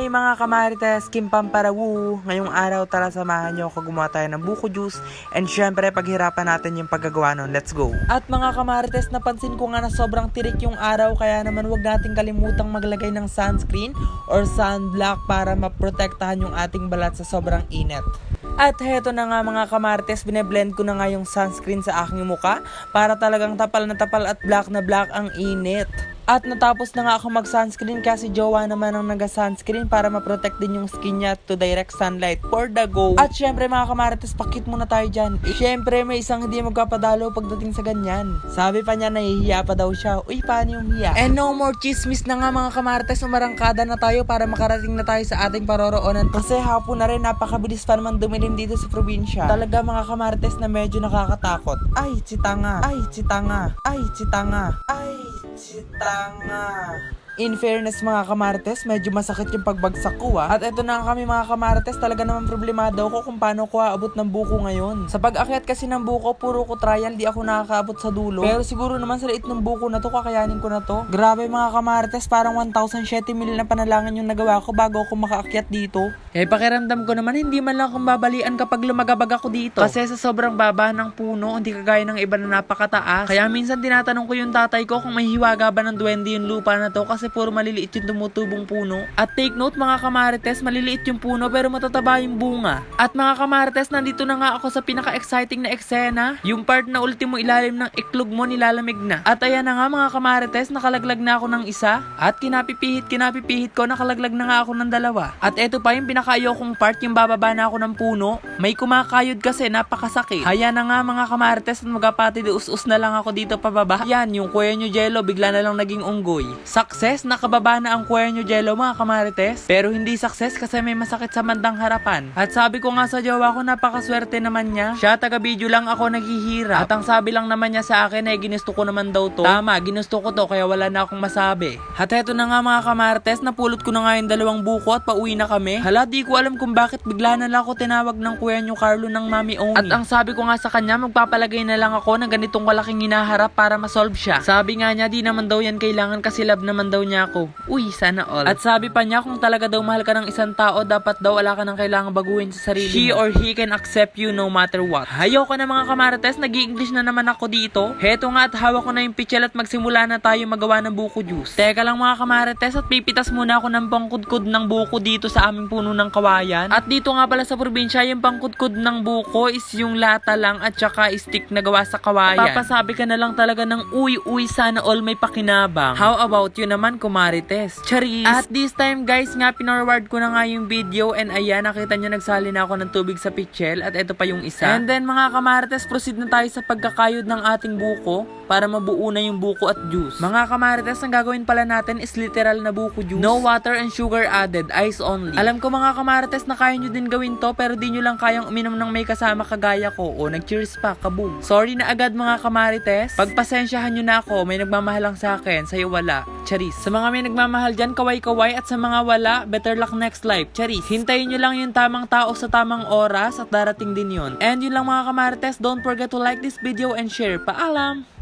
Hi mga kamarites, Kim Pamparawu. Ngayong araw tara samahan nyo ako gumawa tayo ng buko juice. And syempre paghirapan natin yung paggagawa nun. Let's go! At mga kamarites, napansin ko nga na sobrang tirik yung araw. Kaya naman wag nating kalimutang maglagay ng sunscreen or sunblock para maprotektahan yung ating balat sa sobrang init. At heto na nga mga kamarites, bineblend ko na nga yung sunscreen sa aking muka para talagang tapal na tapal at black na black ang init. At natapos na nga ako mag-sunscreen kasi jowa naman ang naga-sunscreen para ma-protect din yung skin niya to direct sunlight for the go. At syempre mga kamarites, pakit muna tayo dyan. Syempre may isang hindi magpapadalo pagdating sa ganyan. Sabi pa niya nahihiya pa daw siya. Uy, paano yung hiya? And no more chismis na nga mga kamarites, umarangkada na tayo para makarating na tayo sa ating paroroonan. Kasi hapon na rin, napakabilis pa naman dumilim dito sa probinsya. Talaga mga kamarites na medyo nakakatakot. Ay, chitanga. Ay, chitanga. Ay, chitanga. Ay, chitanga. In fairness mga kamarites, medyo masakit yung pagbagsak ko At eto na kami mga kamarites, talaga naman problemado ako kung paano ko aabot ng buko ngayon. Sa pag-akyat kasi ng buko, puro ko trial, di ako nakakaabot sa dulo. Pero siguro naman sa liit ng buko na to, kakayanin ko na to. Grabe mga kamarites, parang 1,007 mil na panalangin yung nagawa ko bago ako makaakyat dito. Kaya pakiramdam ko naman, hindi man lang akong babalian kapag lumagabag ako dito. Kasi sa sobrang baba ng puno, hindi kagaya ng iba na napakataas. Kaya minsan tinatanong ko yung tatay ko kung may hiwaga ba ng duwende yung lupa na to kasi puro maliliit yung tumutubong puno. At take note mga kamarites, maliliit yung puno pero matataba yung bunga. At mga kamarites, nandito na nga ako sa pinaka-exciting na eksena. Yung part na ultimo ilalim ng iklog mo nilalamig na. At ayan na nga mga kamarites, nakalaglag na ako ng isa. At kinapipihit ko, nakalaglag na nga ako ng dalawa. At eto pa yung pinaka-ayokong part, yung bababa na ako ng puno. May kumakayod kasi, napakasakit. Haya na nga mga kamarites, at magapati us-us na lang ako dito pababa. Yan, yung kuya nyo jello, bigla na lang naging unggoy. Success, nakababa na ang kuya nyo jello mga kamarites. Pero hindi success kasi may masakit sa bandang harapan. At sabi ko nga sa jowa ko, napakaswerte naman niya. Siya taga-video lang, ako naghihirap. At ang sabi lang naman niya sa akin ay ginusto ko naman daw to. Tama, ginusto ko to kaya wala na akong masabi. At eto na nga mga kamarites, napulot ko na nga yung dalawang buko at pauwi na kami. Hala, di ko alam kung bakit bigla na lang ako tinawag ng kuya nyo Carlo ng Mami Oni. At ang sabi ko nga sa kanya, magpapalagay na lang ako ng ganitong kalaking hinaharap para masolve siya. Sabi nga niya, di naman daw yan kailangan kasi love naman daw niya ako. Uy, sana all. At sabi pa niya, kung talaga daw mahal ka ng isang tao, dapat daw wala ka nang kailangan baguhin sa sarili. She or he can accept you no matter what. Hayo ka na mga kamarites, nag-i-English na naman ako dito. Heto nga at hawak ko na yung pichel at magsimula na tayo magawa ng buko juice. Teka lang mga kamarites, at pipitas muna ako ng pangkudkod ng buko dito sa aming puno ng kawayan. At dito nga pala sa probinsya, yung pangkudkod ng buko is yung lata lang at saka stick na gawa sa kawayan. Papasabi ka na lang talaga ng uy, sana all may pakinabang. How about you naman kumarites? Charis! At this time guys nga, pinorward ko na nga yung video and ayan, nakita nyo nagsali na ako ng tubig sa pichel at ito pa yung isa. And then mga kamarites, proceed na tayo sa pagkakayod ng ating buko para mabuo na yung buko at juice. Mga kamarites, ang gagawin pala natin is literal na buko juice. No water and sugar added, ice only. Alam ko mga kamarites na kaya nyo din gawin to pero di nyo lang kayang uminom ng may kasama kagaya ko. O nag-cheers pa, kaboom. Sorry na agad mga kamarites. Pagpasensyahan nyo na ako, may nagmamahal lang sa akin, sa'yo wala. Charis. Sa mga may nagmamahal dyan, kaway-kaway at sa mga wala, better luck next life. Charis. Hintayin nyo lang yung tamang tao sa tamang oras at darating din yun. And yun lang mga kamarites, don't forget to like this video and share. Paalam!